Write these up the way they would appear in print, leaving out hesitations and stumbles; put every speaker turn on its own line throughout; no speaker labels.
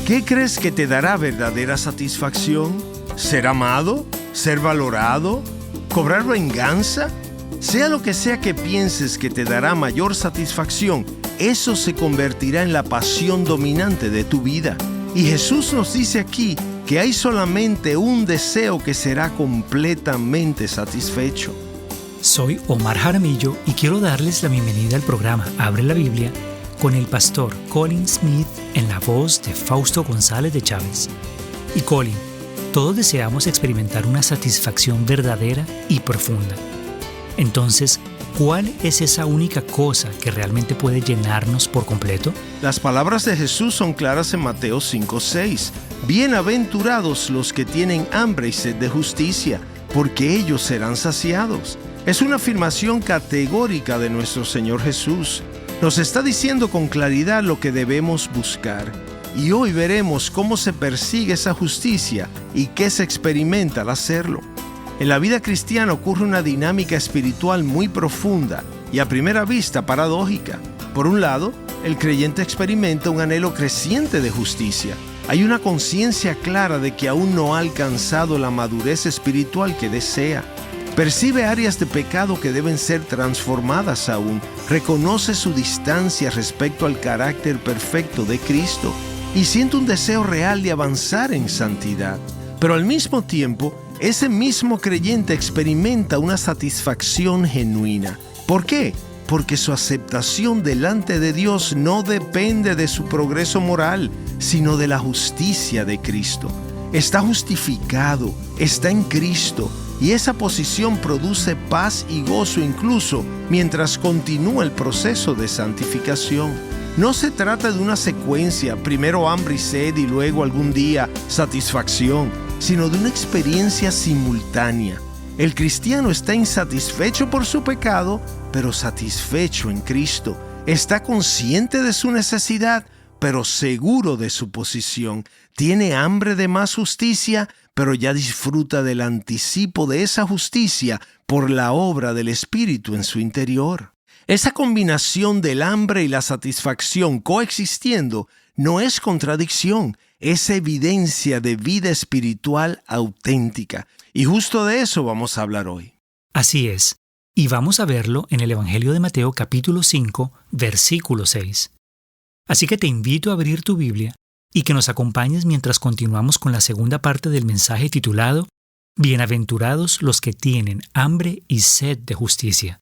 ¿Qué crees que te dará verdadera satisfacción? ¿Ser amado? ¿Ser valorado? ¿Cobrar venganza? Sea lo que sea que pienses que te dará mayor satisfacción, eso se convertirá en la pasión dominante de tu vida. Y Jesús nos dice aquí que hay solamente un deseo que será completamente satisfecho.
Soy Omar Jaramillo y quiero darles la bienvenida al programa Abre la Biblia con el pastor Colin Smith en la voz de Fausto González de Chávez. Y Colin, todos deseamos experimentar una satisfacción verdadera y profunda. Entonces, ¿cuál es esa única cosa que realmente puede llenarnos por completo?
Las palabras de Jesús son claras en Mateo 5:6. Bienaventurados los que tienen hambre y sed de justicia, porque ellos serán saciados. Es una afirmación categórica de nuestro Señor Jesús. Nos está diciendo con claridad lo que debemos buscar. Y hoy veremos cómo se persigue esa justicia y qué se experimenta al hacerlo. En la vida cristiana ocurre una dinámica espiritual muy profunda y a primera vista paradójica. Por un lado, el creyente experimenta un anhelo creciente de justicia. Hay una conciencia clara de que aún no ha alcanzado la madurez espiritual que desea. Percibe áreas de pecado que deben ser transformadas aún. Reconoce su distancia respecto al carácter perfecto de Cristo y siente un deseo real de avanzar en santidad. Pero al mismo tiempo, ese mismo creyente experimenta una satisfacción genuina. ¿Por qué? Porque su aceptación delante de Dios no depende de su progreso moral, sino de la justicia de Cristo. Está justificado, está en Cristo, y esa posición produce paz y gozo incluso mientras continúa el proceso de santificación. No se trata de una secuencia, primero hambre y sed y luego algún día satisfacción, sino de una experiencia simultánea. El cristiano está insatisfecho por su pecado, pero satisfecho en Cristo. Está consciente de su necesidad, pero seguro de su posición. Tiene hambre de más justicia, pero ya disfruta del anticipo de esa justicia por la obra del Espíritu en su interior. Esa combinación del hambre y la satisfacción coexistiendo no es contradicción, es evidencia de vida espiritual auténtica. Y justo de eso vamos a hablar hoy.
Así es, y vamos a verlo en el Evangelio de Mateo capítulo 5, versículo 6. Así que te invito a abrir tu Biblia y que nos acompañes mientras continuamos con la segunda parte del mensaje titulado Bienaventurados los que tienen hambre y sed de justicia.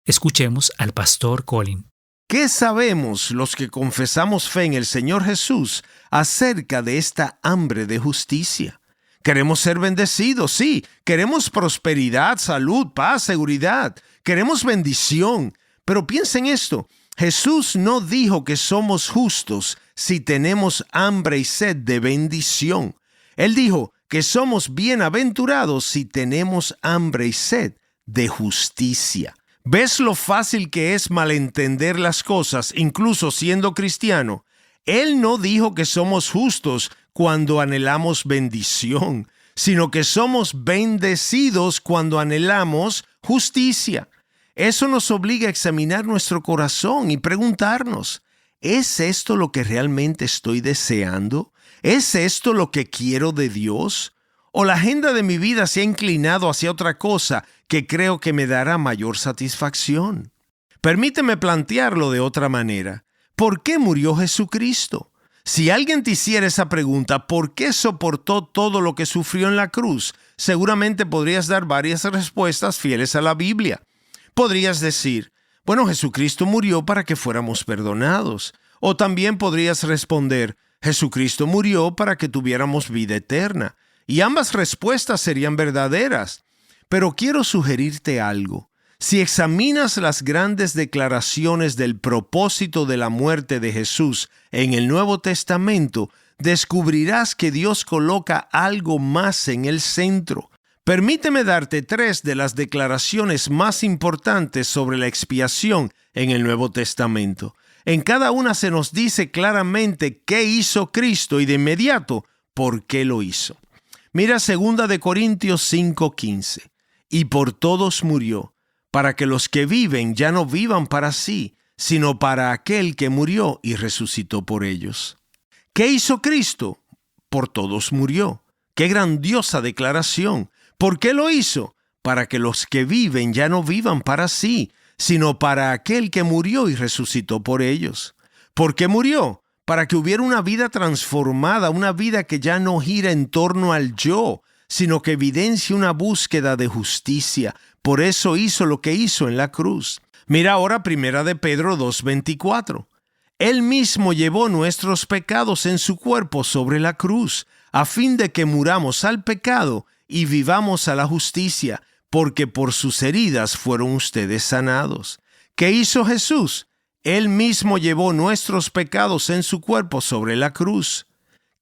Escuchemos al pastor Colin.
¿Qué sabemos los que confesamos fe en el Señor Jesús acerca de esta hambre de justicia? Queremos ser bendecidos, sí. Queremos prosperidad, salud, paz, seguridad. Queremos bendición. Pero piensa en esto. Jesús no dijo que somos justos si tenemos hambre y sed de bendición. Él dijo que somos bienaventurados si tenemos hambre y sed de justicia. ¿Ves lo fácil que es malentender las cosas, incluso siendo cristiano? Él no dijo que somos justos cuando anhelamos bendición, sino que somos bendecidos cuando anhelamos justicia. Eso nos obliga a examinar nuestro corazón y preguntarnos, ¿es esto lo que realmente estoy deseando? ¿Es esto lo que quiero de Dios? ¿O la agenda de mi vida se ha inclinado hacia otra cosa que creo que me dará mayor satisfacción? Permíteme plantearlo de otra manera. ¿Por qué murió Jesucristo? Si alguien te hiciera esa pregunta, ¿por qué soportó todo lo que sufrió en la cruz? Seguramente podrías dar varias respuestas fieles a la Biblia. Podrías decir, bueno, Jesucristo murió para que fuéramos perdonados. O también podrías responder, Jesucristo murió para que tuviéramos vida eterna. Y ambas respuestas serían verdaderas. Pero quiero sugerirte algo. Si examinas las grandes declaraciones del propósito de la muerte de Jesús en el Nuevo Testamento, descubrirás que Dios coloca algo más en el centro. Permíteme darte 3 de las declaraciones más importantes sobre la expiación en el Nuevo Testamento. En cada una se nos dice claramente qué hizo Cristo y de inmediato por qué lo hizo. Mira 2 de Corintios 5:15. Y por todos murió, para que los que viven ya no vivan para sí, sino para aquel que murió y resucitó por ellos. ¿Qué hizo Cristo? Por todos murió. ¡Qué grandiosa declaración! ¿Por qué lo hizo? Para que los que viven ya no vivan para sí, sino para aquel que murió y resucitó por ellos. ¿Por qué murió? Para que hubiera una vida transformada, una vida que ya no gira en torno al yo, sino que evidencia una búsqueda de justicia. Por eso hizo lo que hizo en la cruz. Mira ahora 1 de Pedro 2:24. Él mismo llevó nuestros pecados en su cuerpo sobre la cruz, a fin de que muramos al pecado y vivamos a la justicia, porque por sus heridas fueron ustedes sanados. ¿Qué hizo Jesús? Él mismo llevó nuestros pecados en su cuerpo sobre la cruz.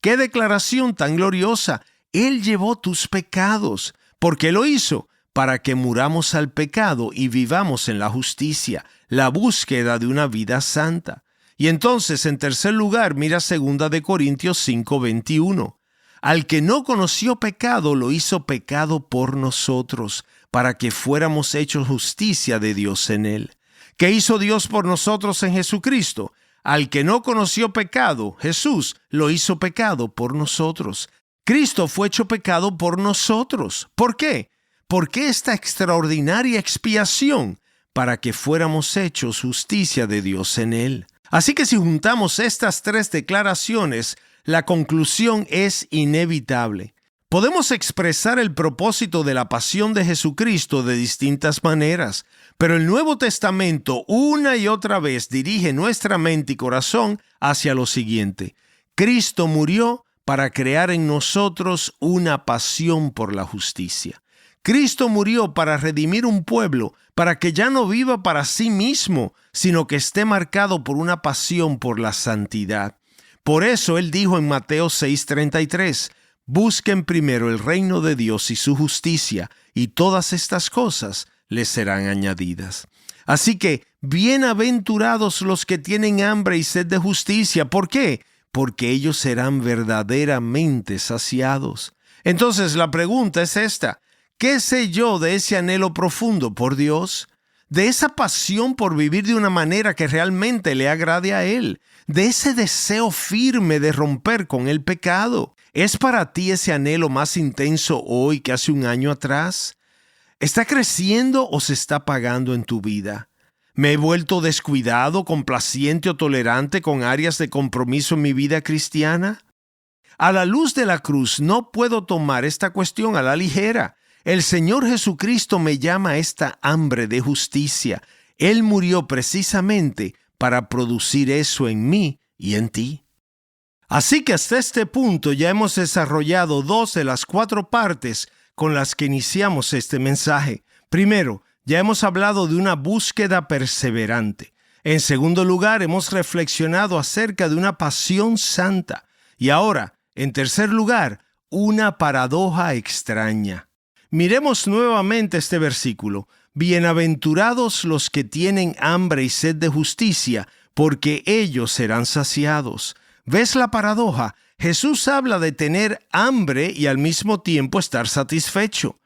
¡Qué declaración tan gloriosa! Él llevó tus pecados. ¿Por qué lo hizo? Para que muramos al pecado y vivamos en la justicia, la búsqueda de una vida santa. Y entonces, en tercer lugar, mira 2 de Corintios 5:21. Al que no conoció pecado, lo hizo pecado por nosotros, para que fuéramos hechos justicia de Dios en él. ¿Qué hizo Dios por nosotros en Jesucristo? Al que no conoció pecado, Jesús lo hizo pecado por nosotros. Cristo fue hecho pecado por nosotros. ¿Por qué? ¿Por qué esta extraordinaria expiación? Para que fuéramos hechos justicia de Dios en él. Así que si juntamos estas tres declaraciones, la conclusión es inevitable. Podemos expresar el propósito de la pasión de Jesucristo de distintas maneras, pero el Nuevo Testamento una y otra vez dirige nuestra mente y corazón hacia lo siguiente: Cristo murió para crear en nosotros una pasión por la justicia. Cristo murió para redimir un pueblo, para que ya no viva para sí mismo, sino que esté marcado por una pasión por la santidad. Por eso Él dijo en Mateo 6:33, busquen primero el reino de Dios y su justicia, y todas estas cosas les serán añadidas. Así que, bienaventurados los que tienen hambre y sed de justicia. ¿Por qué? Porque ellos serán verdaderamente saciados. Entonces la pregunta es esta: ¿qué sé yo de ese anhelo profundo por Dios? De esa pasión por vivir de una manera que realmente le agrade a Él, de ese deseo firme de romper con el pecado. ¿Es para ti ese anhelo más intenso hoy que hace un año atrás? ¿Está creciendo o se está apagando en tu vida? ¿Me he vuelto descuidado, complaciente o tolerante con áreas de compromiso en mi vida cristiana? A la luz de la cruz no puedo tomar esta cuestión a la ligera. El Señor Jesucristo me llama a esta hambre de justicia. Él murió precisamente para producir eso en mí y en ti. Así que hasta este punto ya hemos desarrollado 2 de las 4 partes con las que iniciamos este mensaje. Primero, ya hemos hablado de una búsqueda perseverante. En segundo lugar, hemos reflexionado acerca de una pasión santa. Y ahora, en tercer lugar, una paradoja extraña. Miremos nuevamente este versículo. Bienaventurados los que tienen hambre y sed de justicia, porque ellos serán saciados. ¿Ves la paradoja? Jesús habla de tener hambre y al mismo tiempo estar satisfecho.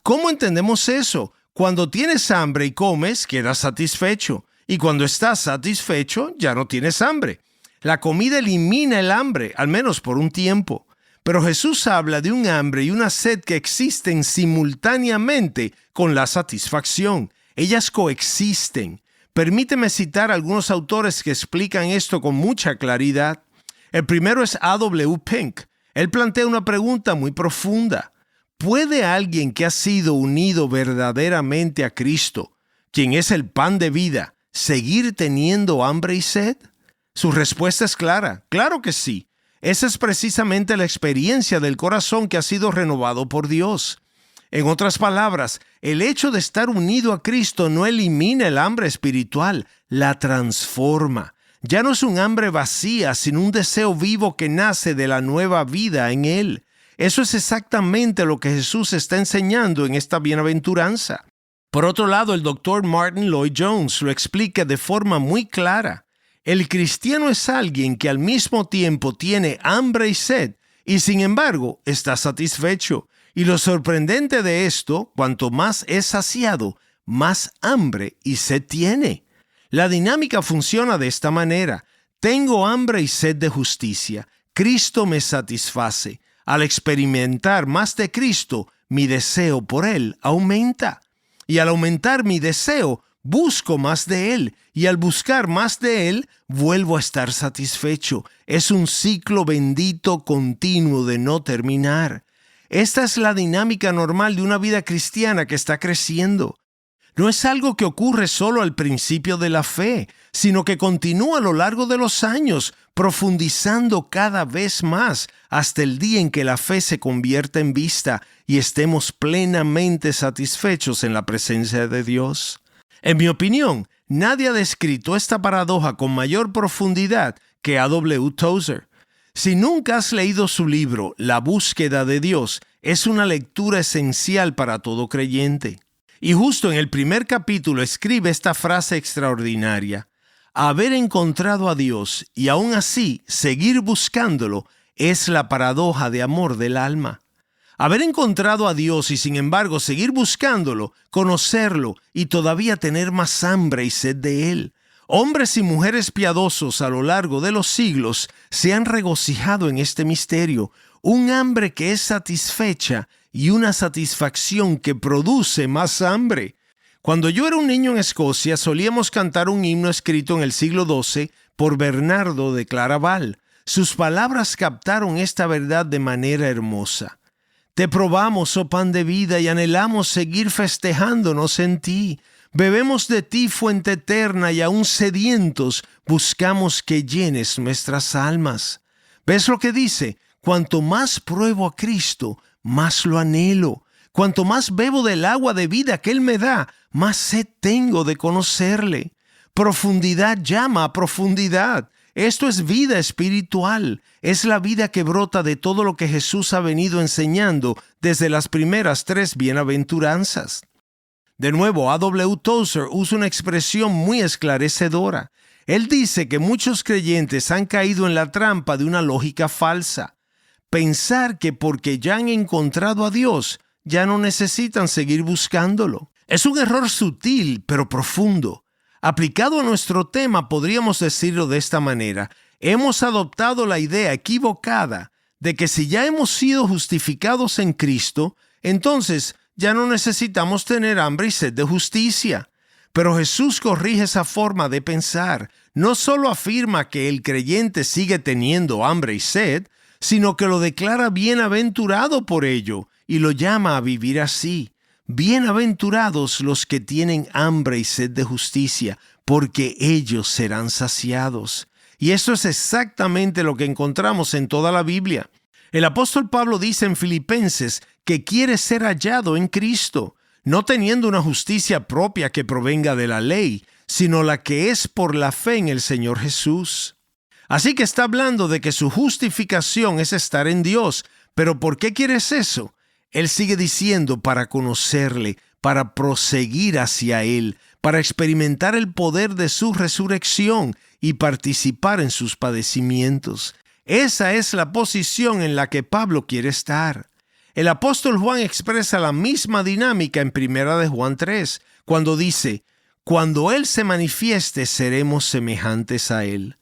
¿Cómo entendemos eso? Cuando tienes hambre y comes, quedas satisfecho. Y cuando estás satisfecho, ya no tienes hambre. La comida elimina el hambre, al menos por un tiempo. Pero Jesús habla de un hambre y una sed que existen simultáneamente con la satisfacción. Ellas coexisten. Permíteme citar algunos autores que explican esto con mucha claridad. El primero es A.W. Pink. Él plantea una pregunta muy profunda. ¿Puede alguien que ha sido unido verdaderamente a Cristo, quien es el pan de vida, seguir teniendo hambre y sed? Su respuesta es clara. Claro que sí. Esa es precisamente la experiencia del corazón que ha sido renovado por Dios. En otras palabras, el hecho de estar unido a Cristo no elimina el hambre espiritual, la transforma. Ya no es un hambre vacía, sino un deseo vivo que nace de la nueva vida en Él. Eso es exactamente lo que Jesús está enseñando en esta bienaventuranza. Por otro lado, el Dr. Martin Lloyd-Jones lo explica de forma muy clara. El cristiano es alguien que al mismo tiempo tiene hambre y sed, y sin embargo está satisfecho. Y lo sorprendente de esto, cuanto más es saciado, más hambre y sed tiene. La dinámica funciona de esta manera. Tengo hambre y sed de justicia. Cristo me satisface. Al experimentar más de Cristo, mi deseo por Él aumenta. Y al aumentar mi deseo, busco más de Él. Y al buscar más de Él, vuelvo a estar satisfecho. Es un ciclo bendito continuo de no terminar. Esta es la dinámica normal de una vida cristiana que está creciendo. No es algo que ocurre solo al principio de la fe, sino que continúa a lo largo de los años, profundizando cada vez más hasta el día en que la fe se convierta en vista y estemos plenamente satisfechos en la presencia de Dios. En mi opinión, nadie ha descrito esta paradoja con mayor profundidad que A.W. Tozer. Si nunca has leído su libro, La búsqueda de Dios, es una lectura esencial para todo creyente. Y justo en el primer capítulo escribe esta frase extraordinaria: haber encontrado a Dios y aún así seguir buscándolo es la paradoja de amor del alma. Haber encontrado a Dios y sin embargo seguir buscándolo, conocerlo y todavía tener más hambre y sed de Él. Hombres y mujeres piadosos a lo largo de los siglos se han regocijado en este misterio, un hambre que es satisfecha y una satisfacción que produce más hambre. Cuando yo era un niño en Escocia, solíamos cantar un himno escrito en el siglo XII por Bernardo de Claraval. Sus palabras captaron esta verdad de manera hermosa. Te probamos, oh pan de vida, y anhelamos seguir festejándonos en ti. Bebemos de ti, fuente eterna, y aún sedientos, buscamos que llenes nuestras almas. ¿Ves lo que dice? Cuanto más pruebo a Cristo, más lo anhelo. Cuanto más bebo del agua de vida que Él me da, más sed tengo de conocerle. Profundidad llama a profundidad. Esto es vida espiritual. Es la vida que brota de todo lo que Jesús ha venido enseñando desde las primeras 3 bienaventuranzas. De nuevo, A.W. Tozer usa una expresión muy esclarecedora. Él dice que muchos creyentes han caído en la trampa de una lógica falsa. Pensar que porque ya han encontrado a Dios, ya no necesitan seguir buscándolo. Es un error sutil, pero profundo. Aplicado a nuestro tema, podríamos decirlo de esta manera: hemos adoptado la idea equivocada de que si ya hemos sido justificados en Cristo, entonces ya no necesitamos tener hambre y sed de justicia. Pero Jesús corrige esa forma de pensar. No solo afirma que el creyente sigue teniendo hambre y sed, sino que lo declara bienaventurado por ello y lo llama a vivir así. Bienaventurados los que tienen hambre y sed de justicia, porque ellos serán saciados. Y eso es exactamente lo que encontramos en toda la Biblia. El apóstol Pablo dice en Filipenses que quiere ser hallado en Cristo, no teniendo una justicia propia que provenga de la ley, sino la que es por la fe en el Señor Jesús. Así que está hablando de que su justificación es estar en Dios. ¿Pero por qué quieres eso? Él sigue diciendo: para conocerle, para proseguir hacia Él, para experimentar el poder de su resurrección y participar en sus padecimientos. Esa es la posición en la que Pablo quiere estar. El apóstol Juan expresa la misma dinámica en 1 de Juan 3, cuando dice: cuando Él se manifieste, seremos semejantes a Él.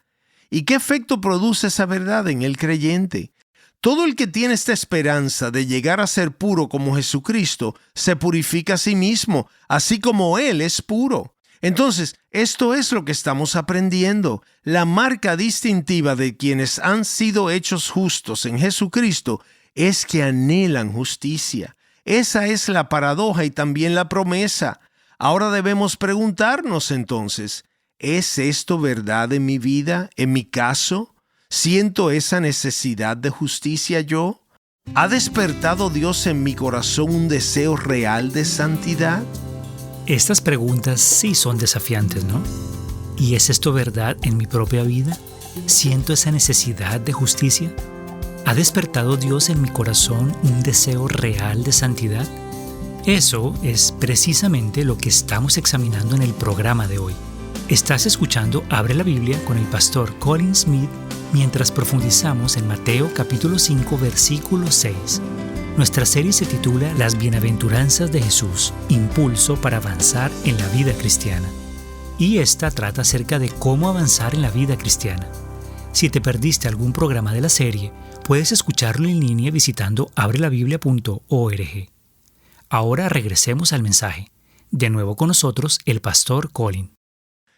¿Y qué efecto produce esa verdad en el creyente? Todo el que tiene esta esperanza de llegar a ser puro como Jesucristo se purifica a sí mismo, así como Él es puro. Entonces, esto es lo que estamos aprendiendo. La marca distintiva de quienes han sido hechos justos en Jesucristo es que anhelan justicia. Esa es la paradoja y también la promesa. Ahora debemos preguntarnos entonces: ¿es esto verdad en mi vida, en mi caso? ¿Siento esa necesidad de justicia yo? ¿Ha despertado Dios en mi corazón un deseo real de santidad?
Estas preguntas sí son desafiantes, ¿no? ¿Y es esto verdad en mi propia vida? ¿Siento esa necesidad de justicia? ¿Ha despertado Dios en mi corazón un deseo real de santidad? Eso es precisamente lo que estamos examinando en el programa de hoy. Estás escuchando Abre la Biblia con el pastor Colin Smith mientras profundizamos en Mateo capítulo 5 versículo 6. Nuestra serie se titula Las Bienaventuranzas de Jesús, impulso para avanzar en la vida cristiana. Y esta trata acerca de cómo avanzar en la vida cristiana. Si te perdiste algún programa de la serie, puedes escucharlo en línea visitando abrelabiblia.org. Ahora regresemos al mensaje. De nuevo con nosotros el pastor Colin.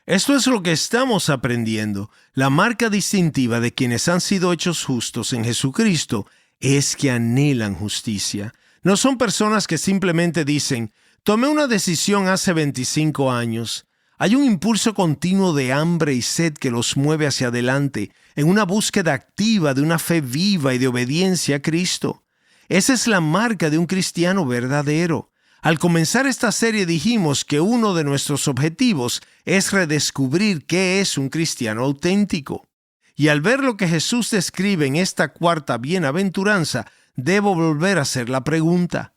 Esto es lo que estamos aprendiendo. La marca distintiva de quienes han sido hechos justos en Jesucristo es que anhelan justicia. No son personas que simplemente dicen, tomé una decisión hace 25 años. Hay un impulso continuo de hambre y sed que los mueve hacia adelante en una búsqueda activa de una fe viva y de obediencia a Cristo. Esa es la marca de un cristiano verdadero. Al comenzar esta serie dijimos que uno de nuestros objetivos es redescubrir qué es un cristiano auténtico. Y al ver lo que Jesús describe en esta cuarta bienaventuranza, debo volver a hacer la pregunta: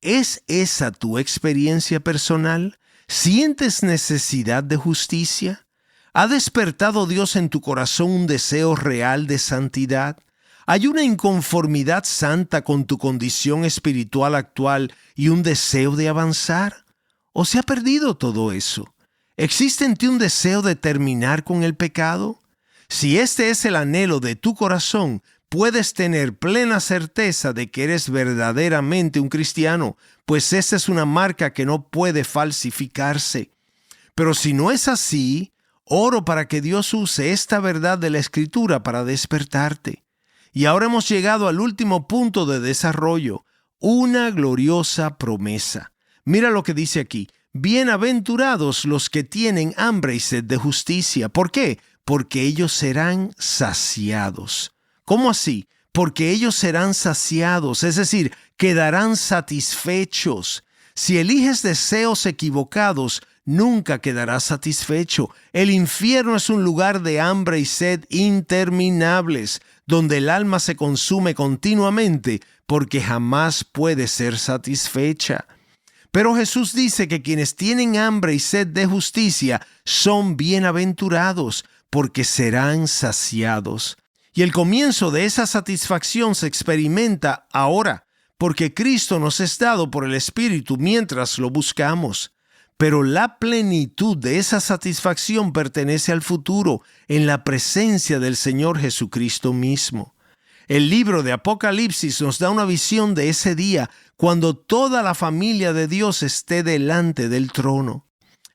¿es esa tu experiencia personal? ¿Sientes necesidad de justicia? ¿Ha despertado Dios en tu corazón un deseo real de santidad? ¿Hay una inconformidad santa con tu condición espiritual actual y un deseo de avanzar? ¿O se ha perdido todo eso? ¿Existe en ti un deseo de terminar con el pecado? Si este es el anhelo de tu corazón, puedes tener plena certeza de que eres verdaderamente un cristiano, pues esa es una marca que no puede falsificarse. Pero si no es así, oro para que Dios use esta verdad de la Escritura para despertarte. Y ahora hemos llegado al último punto de desarrollo, una gloriosa promesa. Mira lo que dice aquí: bienaventurados los que tienen hambre y sed de justicia. ¿Por qué? Porque ellos serán saciados. ¿Cómo así? Porque ellos serán saciados, es decir, quedarán satisfechos. Si eliges deseos equivocados, nunca quedarás satisfecho. El infierno es un lugar de hambre y sed interminables, donde el alma se consume continuamente porque jamás puede ser satisfecha. Pero Jesús dice que quienes tienen hambre y sed de justicia son bienaventurados porque serán saciados. Y el comienzo de esa satisfacción se experimenta ahora, porque Cristo nos es dado por el Espíritu mientras lo buscamos. Pero la plenitud de esa satisfacción pertenece al futuro, en la presencia del Señor Jesucristo mismo. El libro de Apocalipsis nos da una visión de ese día, cuando toda la familia de Dios esté delante del trono.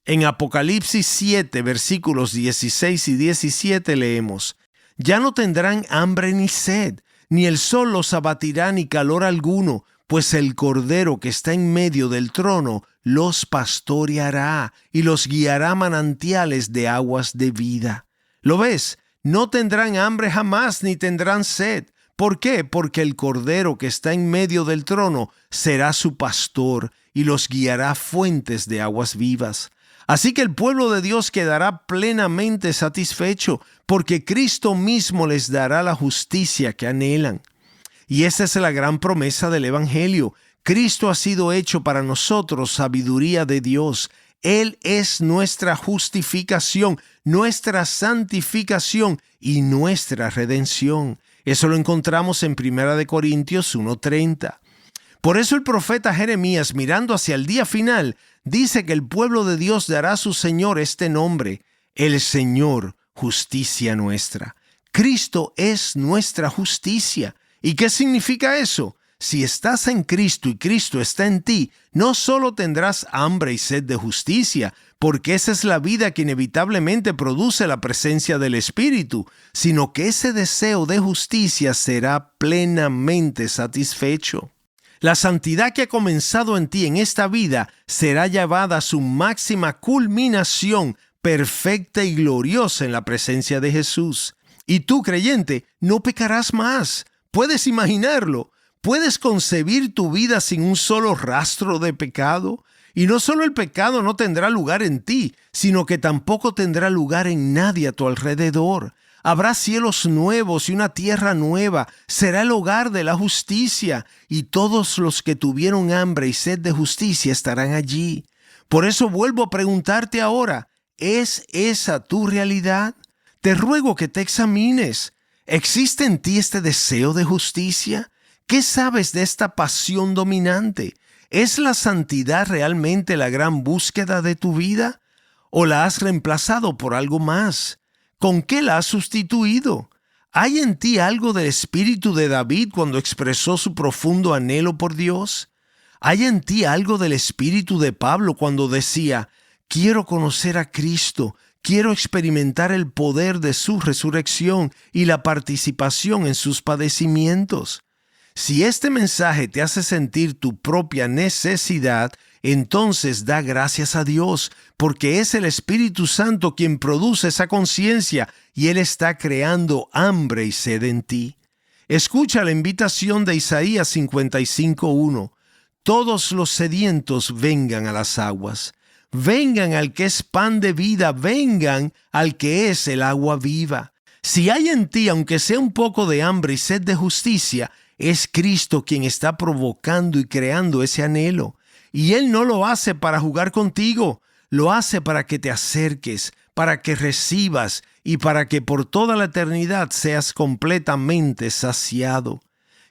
En Apocalipsis 7, versículos 16 y 17 leemos: ya no tendrán hambre ni sed, ni el sol los abatirá ni calor alguno, pues el Cordero que está en medio del trono los pastoreará y los guiará a manantiales de aguas de vida. ¿Lo ves? No tendrán hambre jamás ni tendrán sed. ¿Por qué? Porque el Cordero que está en medio del trono será su pastor y los guiará a fuentes de aguas vivas. Así que el pueblo de Dios quedará plenamente satisfecho, porque Cristo mismo les dará la justicia que anhelan. Y esa es la gran promesa del Evangelio. Cristo ha sido hecho para nosotros sabiduría de Dios. Él es nuestra justificación, nuestra santificación y nuestra redención. Eso lo encontramos en 1 Corintios 1:30. Por eso el profeta Jeremías, mirando hacia el día final, dice que el pueblo de Dios dará a su Señor este nombre: el Señor, justicia nuestra. Cristo es nuestra justicia. ¿Y qué significa eso? Si estás en Cristo y Cristo está en ti, no solo tendrás hambre y sed de justicia, porque esa es la vida que inevitablemente produce la presencia del Espíritu, sino que ese deseo de justicia será plenamente satisfecho. La santidad que ha comenzado en ti en esta vida será llevada a su máxima culminación, perfecta y gloriosa en la presencia de Jesús. Y tú, creyente, no pecarás más. ¿Puedes imaginarlo? ¿Puedes concebir tu vida sin un solo rastro de pecado? Y no solo el pecado no tendrá lugar en ti, sino que tampoco tendrá lugar en nadie a tu alrededor. Habrá cielos nuevos y una tierra nueva. Será el hogar de la justicia, y todos los que tuvieron hambre y sed de justicia estarán allí. Por eso vuelvo a preguntarte ahora, ¿es esa tu realidad? Te ruego que te examines. ¿Existe en ti este deseo de justicia? ¿Qué sabes de esta pasión dominante? ¿Es la santidad realmente la gran búsqueda de tu vida? ¿O la has reemplazado por algo más? ¿Con qué la has sustituido? ¿Hay en ti algo del espíritu de David cuando expresó su profundo anhelo por Dios? ¿Hay en ti algo del espíritu de Pablo cuando decía, quiero conocer a Cristo, quiero experimentar el poder de su resurrección y la participación en sus padecimientos? Si este mensaje te hace sentir tu propia necesidad, entonces da gracias a Dios, porque es el Espíritu Santo quien produce esa conciencia y Él está creando hambre y sed en ti. Escucha la invitación de Isaías 55:1. Todos los sedientos vengan a las aguas. Vengan al que es pan de vida, vengan al que es el agua viva. Si hay en ti, aunque sea un poco de hambre y sed de justicia, es Cristo quien está provocando y creando ese anhelo. Y Él no lo hace para jugar contigo, lo hace para que te acerques, para que recibas y para que por toda la eternidad seas completamente saciado.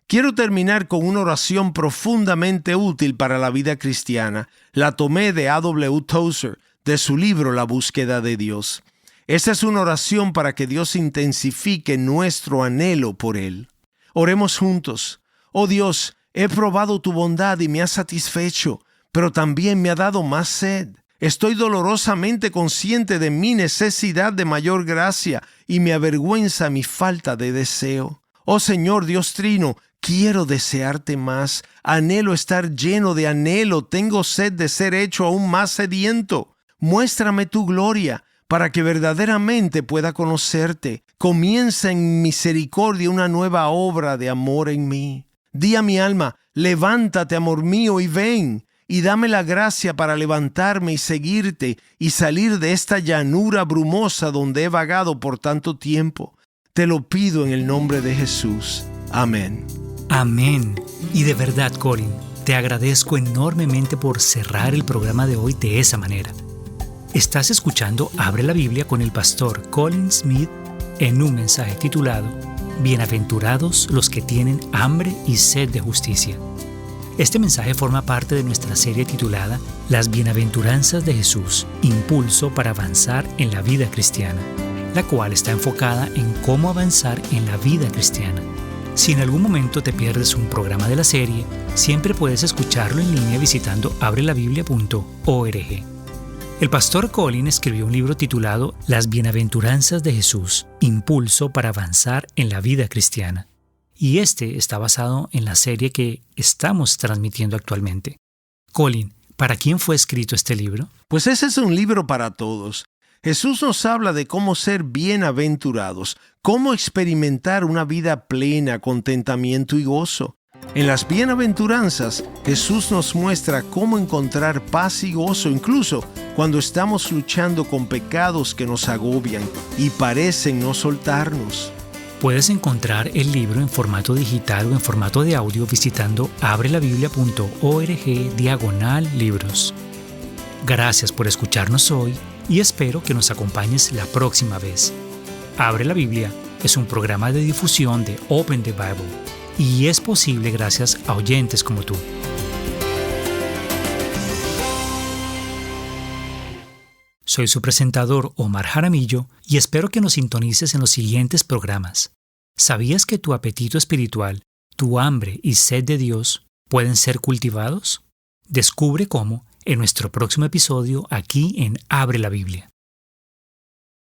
Quiero terminar con una oración profundamente útil para la vida cristiana. La tomé de A.W. Tozer, de su libro La búsqueda de Dios. Esa es una oración para que Dios intensifique nuestro anhelo por Él. Oremos juntos. Oh Dios, he probado tu bondad y me has satisfecho, pero también me ha dado más sed. Estoy dolorosamente consciente de mi necesidad de mayor gracia y me avergüenza mi falta de deseo. Oh Señor Dios Trino, quiero desearte más. Anhelo estar lleno de anhelo. Tengo sed de ser hecho aún más sediento. Muéstrame tu gloria para que verdaderamente pueda conocerte. Comienza en misericordia una nueva obra de amor en mí. Di a mi alma, levántate, amor mío, y ven, y dame la gracia para levantarme y seguirte y salir de esta llanura brumosa donde he vagado por tanto tiempo. Te lo pido en el nombre de Jesús. Amén.
Amén. Y de verdad, Colin, te agradezco enormemente por cerrar el programa de hoy de esa manera. Estás escuchando Abre la Biblia con el pastor Colin Smith en un mensaje titulado Bienaventurados los que tienen hambre y sed de justicia. Este mensaje forma parte de nuestra serie titulada Las Bienaventuranzas de Jesús, impulso para avanzar en la vida cristiana, la cual está enfocada en cómo avanzar en la vida cristiana. Si en algún momento te pierdes un programa de la serie, siempre puedes escucharlo en línea visitando abrelabiblia.org. El pastor Colin escribió un libro titulado Las Bienaventuranzas de Jesús, impulso para avanzar en la vida cristiana. Y este está basado en la serie que estamos transmitiendo actualmente. Colin, ¿para quién fue escrito este libro?
Pues ese es un libro para todos. Jesús nos habla de cómo ser bienaventurados, cómo experimentar una vida plena, contentamiento y gozo. En las bienaventuranzas, Jesús nos muestra cómo encontrar paz y gozo, incluso cuando estamos luchando con pecados que nos agobian y parecen no soltarnos.
Puedes encontrar el libro en formato digital o en formato de audio visitando abrelabiblia.org/libros. Gracias por escucharnos hoy y espero que nos acompañes la próxima vez. Abre la Biblia es un programa de difusión de Open the Bible y es posible gracias a oyentes como tú. Soy su presentador Omar Jaramillo y espero que nos sintonices en los siguientes programas. ¿Sabías que tu apetito espiritual, tu hambre y sed de Dios pueden ser cultivados? Descubre cómo en nuestro próximo episodio aquí en Abre la Biblia.